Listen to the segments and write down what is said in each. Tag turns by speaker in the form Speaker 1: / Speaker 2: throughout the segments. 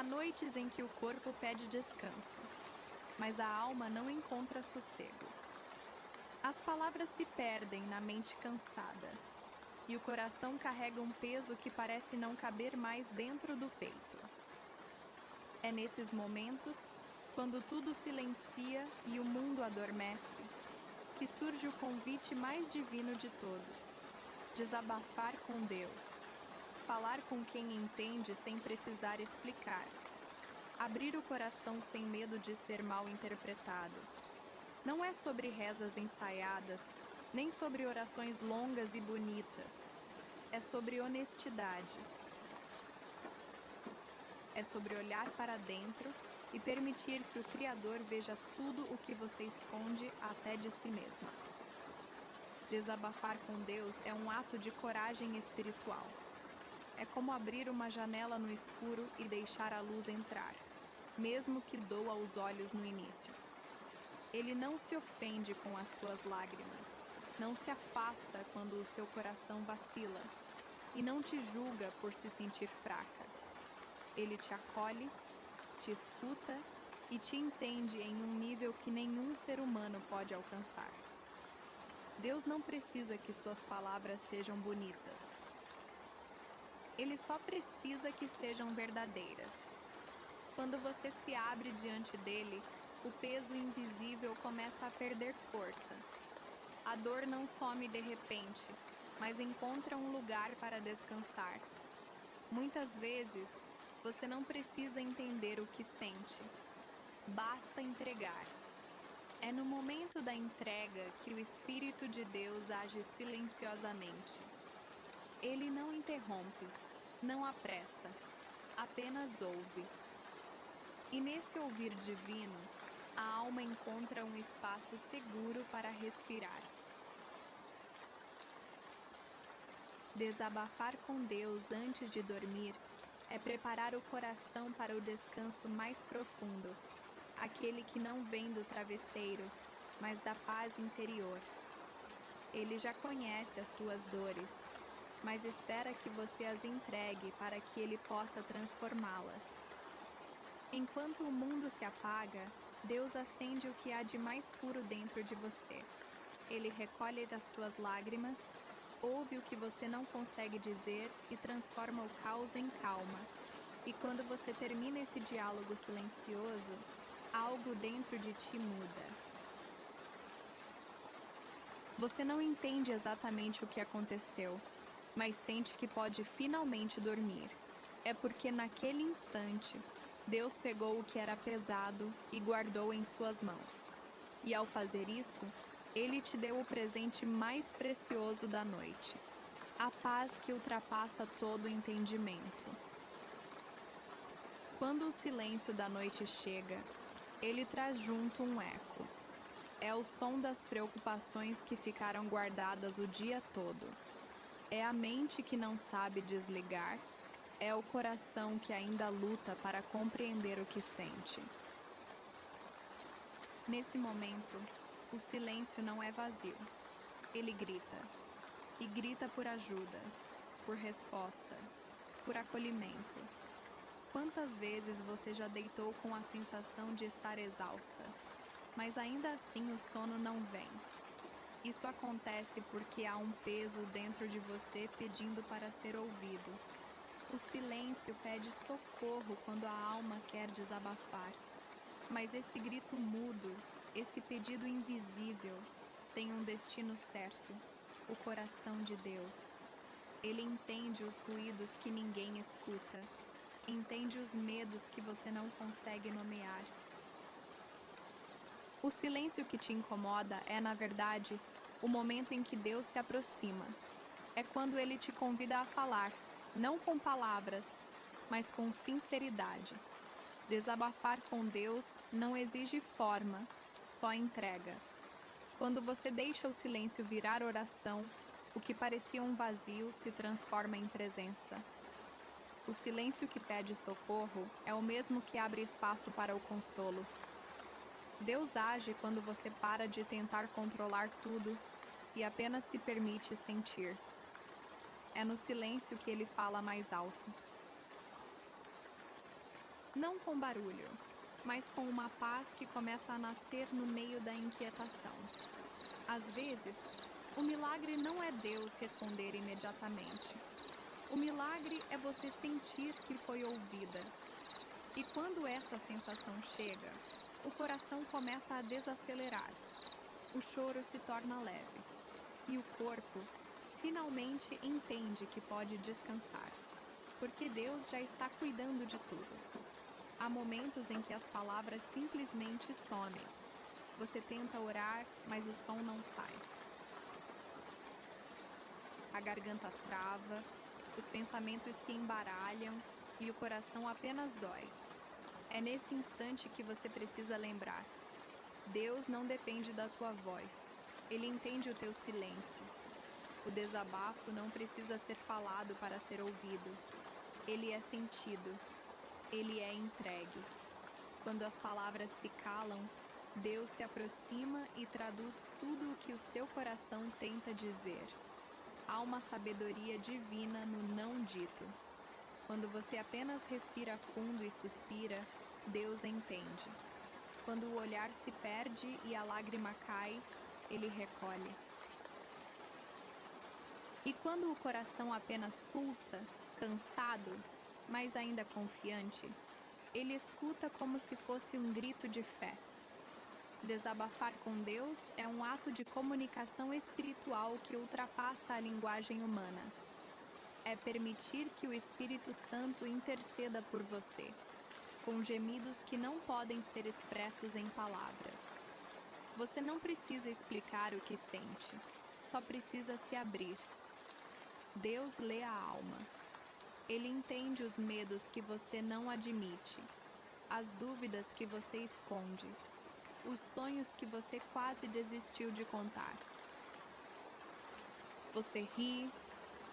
Speaker 1: noites em que o corpo pede descanso, mas a alma não encontra sossego. As palavras se perdem na mente cansada, e o coração carrega um peso que parece não caber mais dentro do peito. É nesses momentos, quando tudo silencia e o mundo adormece, que surge o convite mais divino de todos: desabafar com Deus, falar com quem entende sem precisar explicar, abrir o coração sem medo de ser mal interpretado. Não é sobre rezas ensaiadas, nem sobre orações longas e bonitas. É sobre honestidade. É sobre olhar para dentro e permitir que o Criador veja tudo o que você esconde até de si mesma. Desabafar com Deus é um ato de coragem espiritual. É como abrir uma janela no escuro e deixar a luz entrar, mesmo que doa aos olhos no início. Ele não se ofende com as tuas lágrimas, não se afasta quando o seu coração vacila, e não te julga por se sentir fraca. Ele te acolhe, te escuta e te entende em um nível que nenhum ser humano pode alcançar. Deus não precisa que suas palavras sejam bonitas. Ele só precisa que sejam verdadeiras. Quando você se abre diante dele, o peso invisível começa a perder força. A dor não some de repente, mas encontra um lugar para descansar. Muitas vezes, você não precisa entender o que sente. Basta entregar. É no momento da entrega que o Espírito de Deus age silenciosamente. Ele não interrompe, não apressa, apenas ouve. E nesse ouvir divino, a alma encontra um espaço seguro para respirar. Desabafar com Deus antes de dormir é preparar o coração para o descanso mais profundo, aquele que não vem do travesseiro, mas da paz interior. Ele já conhece as tuas dores, mas espera que você as entregue para que ele possa transformá-las. Enquanto o mundo se apaga, Deus acende o que há de mais puro dentro de você. Ele recolhe as tuas lágrimas, ouve o que você não consegue dizer e transforma o caos em calma. E quando você termina esse diálogo silencioso, algo dentro de ti muda. Você não entende exatamente o que aconteceu, mas sente que pode finalmente dormir. É porque naquele instante, Deus pegou o que era pesado e guardou em suas mãos. E ao fazer isso, Ele te deu o presente mais precioso da noite: a paz que ultrapassa todo entendimento. Quando o silêncio da noite chega, ele traz junto um eco. É o som das preocupações que ficaram guardadas o dia todo. É a mente que não sabe desligar. É o coração que ainda luta para compreender o que sente. Nesse momento, o silêncio não é vazio. Ele grita. E grita por ajuda, por resposta, por acolhimento. Quantas vezes você já deitou com a sensação de estar exausta, mas ainda assim o sono não vem? Isso acontece porque há um peso dentro de você pedindo para ser ouvido. O silêncio pede socorro quando a alma quer desabafar. Mas esse grito mudo, esse pedido invisível, tem um destino certo: o coração de Deus. Ele entende os ruídos que ninguém escuta. Entende os medos que você não consegue nomear. O silêncio que te incomoda é, na verdade, o momento em que Deus se aproxima. É quando Ele te convida a falar, não com palavras, mas com sinceridade. Desabafar com Deus não exige forma, só entrega. Quando você deixa o silêncio virar oração, o que parecia um vazio se transforma em presença. O silêncio que pede socorro é o mesmo que abre espaço para o consolo. Deus age quando você para de tentar controlar tudo e apenas se permite sentir. É no silêncio que Ele fala mais alto. Não com barulho, mas com uma paz que começa a nascer no meio da inquietação. Às vezes, o milagre não é Deus responder imediatamente. O milagre é você sentir que foi ouvida. E quando essa sensação chega, o coração começa a desacelerar. O choro se torna leve. E o corpo finalmente entende que pode descansar, porque Deus já está cuidando de tudo. Há momentos em que as palavras simplesmente somem. Você tenta orar, mas o som não sai. A garganta trava, os pensamentos se embaralham e o coração apenas dói. É nesse instante que você precisa lembrar: Deus não depende da tua voz. Ele entende o teu silêncio. O desabafo não precisa ser falado para ser ouvido. Ele é sentido. Ele é entregue. Quando as palavras se calam, Deus se aproxima e traduz tudo o que o seu coração tenta dizer. Há uma sabedoria divina no não dito. Quando você apenas respira fundo e suspira, Deus entende. Quando o olhar se perde e a lágrima cai, Ele recolhe. E quando o coração apenas pulsa, cansado, mas ainda confiante, Ele escuta como se fosse um grito de fé. Desabafar com Deus é um ato de comunicação espiritual que ultrapassa a linguagem humana. É permitir que o Espírito Santo interceda por você, com gemidos que não podem ser expressos em palavras. Você não precisa explicar o que sente, só precisa se abrir. Deus lê a alma. Ele entende os medos que você não admite, as dúvidas que você esconde, os sonhos que você quase desistiu de contar. Você ri,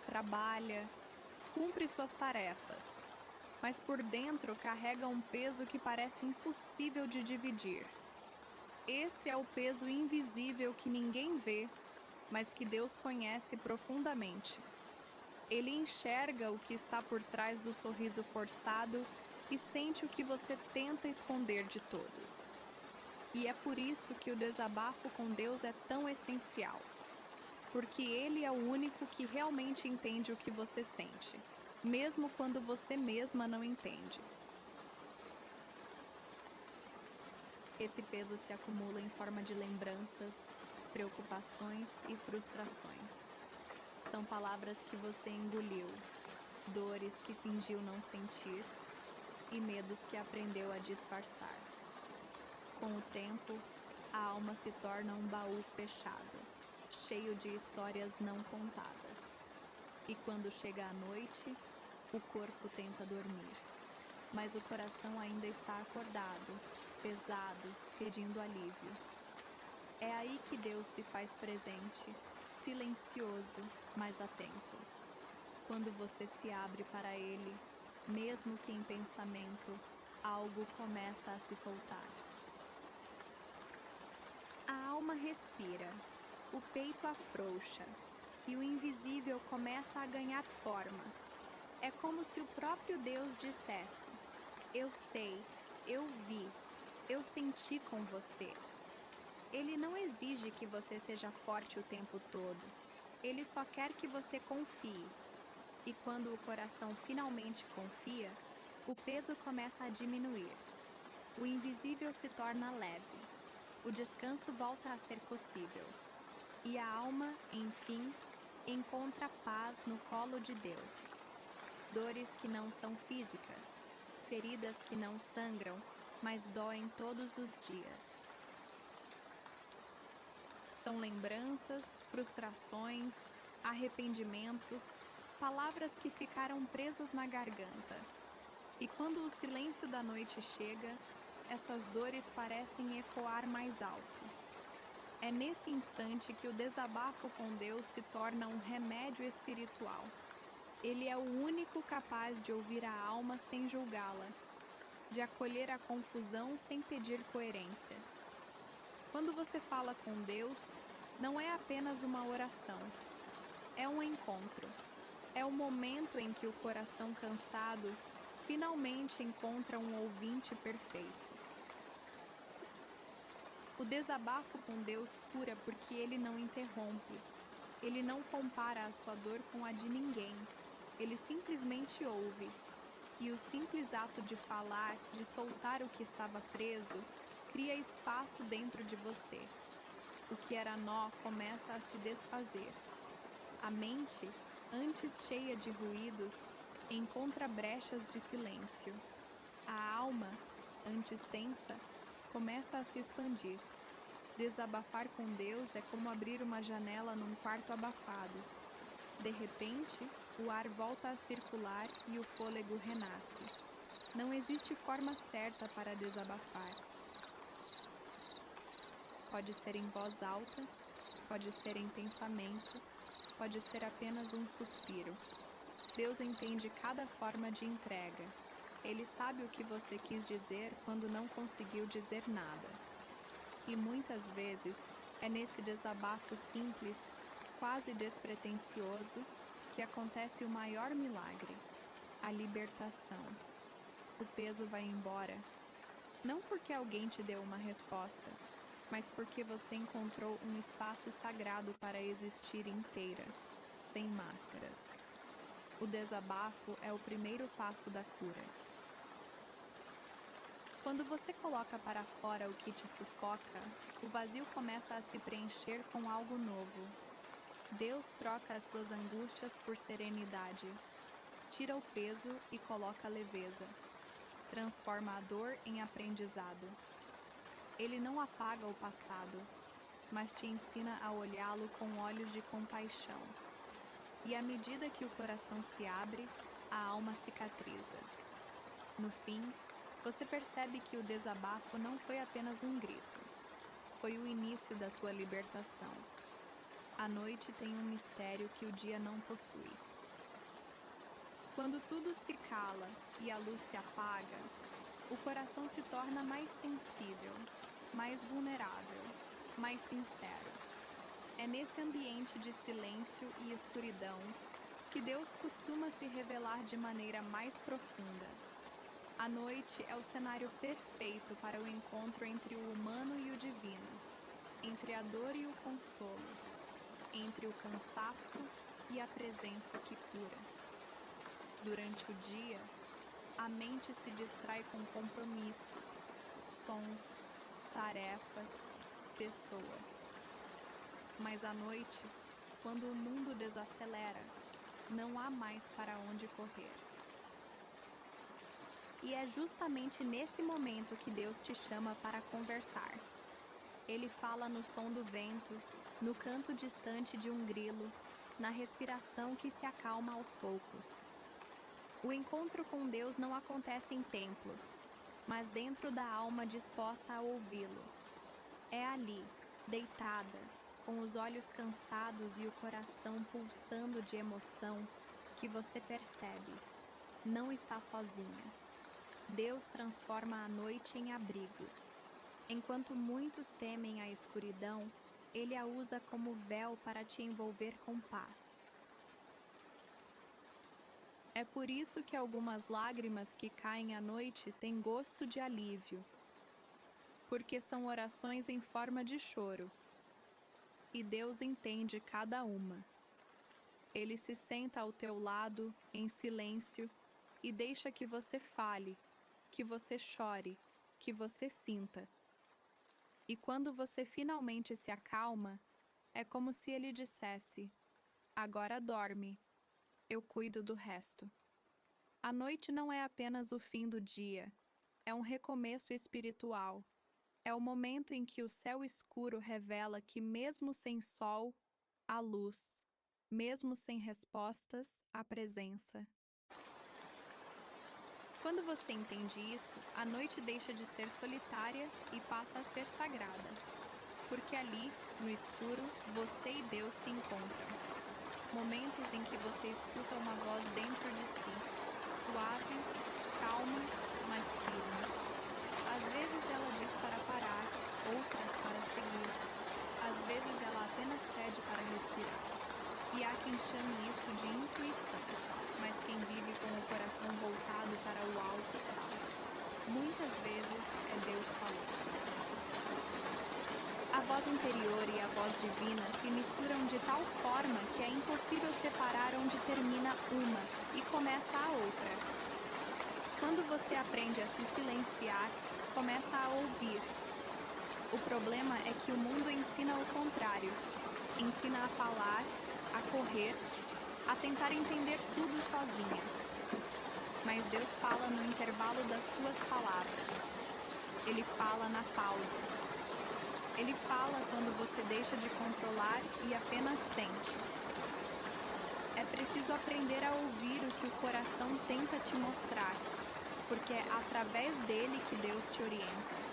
Speaker 1: trabalha, cumpre suas tarefas, mas por dentro carrega um peso que parece impossível de dividir. Esse é o peso invisível que ninguém vê, mas que Deus conhece profundamente. Ele enxerga o que está por trás do sorriso forçado e sente o que você tenta esconder de todos. E é por isso que o desabafo com Deus é tão essencial. Porque Ele é o único que realmente entende o que você sente, mesmo quando você mesma não entende. Esse peso se acumula em forma de lembranças, preocupações e frustrações. São palavras que você engoliu, dores que fingiu não sentir e medos que aprendeu a disfarçar. Com o tempo, a alma se torna um baú fechado, cheio de histórias não contadas. E quando chega a noite, o corpo tenta dormir, mas o coração ainda está acordado, pesado, pedindo alívio. É aí que Deus se faz presente, silencioso, mas atento. Quando você se abre para Ele, mesmo que em pensamento, algo começa a se soltar. A alma respira, o peito afrouxa, e o invisível começa a ganhar forma. É como se o próprio Deus dissesse: eu sei, eu vi, eu senti com você. Ele não exige que você seja forte o tempo todo. Ele só quer que você confie. E quando o coração finalmente confia, o peso começa a diminuir. O invisível se torna leve. O descanso volta a ser possível. E a alma, enfim, encontra paz no colo de Deus. Dores que não são físicas, feridas que não sangram, mas doem todos os dias. São lembranças, frustrações, arrependimentos, palavras que ficaram presas na garganta. E quando o silêncio da noite chega, essas dores parecem ecoar mais alto. É nesse instante que o desabafo com Deus se torna um remédio espiritual. Ele é o único capaz de ouvir a alma sem julgá-la, de acolher a confusão sem pedir coerência. Quando você fala com Deus, não é apenas uma oração, é um encontro. É o momento em que o coração cansado finalmente encontra um ouvinte perfeito. O desabafo com Deus cura porque ele não interrompe. Ele não compara a sua dor com a de ninguém. Ele simplesmente ouve. E o simples ato de falar, de soltar o que estava preso, cria espaço dentro de você. O que era nó começa a se desfazer. A mente, antes cheia de ruídos, encontra brechas de silêncio. A alma, antes tensa, começa a se expandir. Desabafar com Deus é como abrir uma janela num quarto abafado. De repente, o ar volta a circular e o fôlego renasce. Não existe forma certa para desabafar. Pode ser em voz alta, pode ser em pensamento, pode ser apenas um suspiro. Deus entende cada forma de entrega. Ele sabe o que você quis dizer quando não conseguiu dizer nada. E muitas vezes é nesse desabafo simples, quase despretensioso, que acontece o maior milagre, a libertação. O peso vai embora, não porque alguém te deu uma resposta, mas porque você encontrou um espaço sagrado para existir inteira, sem máscaras. O desabafo é o primeiro passo da cura. Quando você coloca para fora o que te sufoca, o vazio começa a se preencher com algo novo. Deus troca as suas angústias por serenidade, tira o peso e coloca leveza, transforma a dor em aprendizado. Ele não apaga o passado, mas te ensina a olhá-lo com olhos de compaixão. E à medida que o coração se abre, a alma cicatriza. No fim, você percebe que o desabafo não foi apenas um grito. Foi o início da tua libertação. A noite tem um mistério que o dia não possui. Quando tudo se cala e a luz se apaga, o coração se torna mais sensível, mais vulnerável, mais sincero. É nesse ambiente de silêncio e escuridão que Deus costuma se revelar de maneira mais profunda. A noite é o cenário perfeito para o encontro entre o humano e o divino, entre a dor e o consolo, entre o cansaço e a presença que cura. Durante o dia, a mente se distrai com compromissos, sons, tarefas, pessoas. Mas à noite, quando o mundo desacelera, não há mais para onde correr. E é justamente nesse momento que Deus te chama para conversar. Ele fala no som do vento, no canto distante de um grilo, na respiração que se acalma aos poucos. O encontro com Deus não acontece em templos, mas dentro da alma disposta a ouvi-lo. É ali, deitada, com os olhos cansados e o coração pulsando de emoção, que você percebe: não está sozinha. Deus transforma a noite em abrigo. Enquanto muitos temem a escuridão, Ele a usa como véu para te envolver com paz. É por isso que algumas lágrimas que caem à noite têm gosto de alívio, porque são orações em forma de choro. E Deus entende cada uma. Ele se senta ao teu lado, em silêncio, e deixa que você fale, que você chore, que você sinta. E quando você finalmente se acalma, é como se ele dissesse: agora dorme, eu cuido do resto. A noite não é apenas o fim do dia, é um recomeço espiritual. É o momento em que o céu escuro revela que mesmo sem sol, há luz, mesmo sem respostas, há presença. Quando você entende isso, a noite deixa de ser solitária e passa a ser sagrada. Porque ali, no escuro, você e Deus se encontram. Momentos em que você escuta uma voz dentro de si, suave, calma, mas firme. Às vezes ela diz para parar, outras para seguir. Às vezes ela apenas pede para respirar. E há quem chame isso de intuição. Mas quem vive com o coração voltado para o muitas vezes é Deus falando. A voz interior e a voz divina se misturam de tal forma que é impossível separar onde termina uma e começa a outra. Quando você aprende a se silenciar, começa a ouvir. O problema é que o mundo ensina o contrário. Ensina a falar, a correr, a tentar entender tudo sozinha. Mas Deus fala no intervalo das suas palavras. Ele fala na pausa. Ele fala quando você deixa de controlar e apenas sente. É preciso aprender a ouvir o que o coração tenta te mostrar, porque é através dele que Deus te orienta.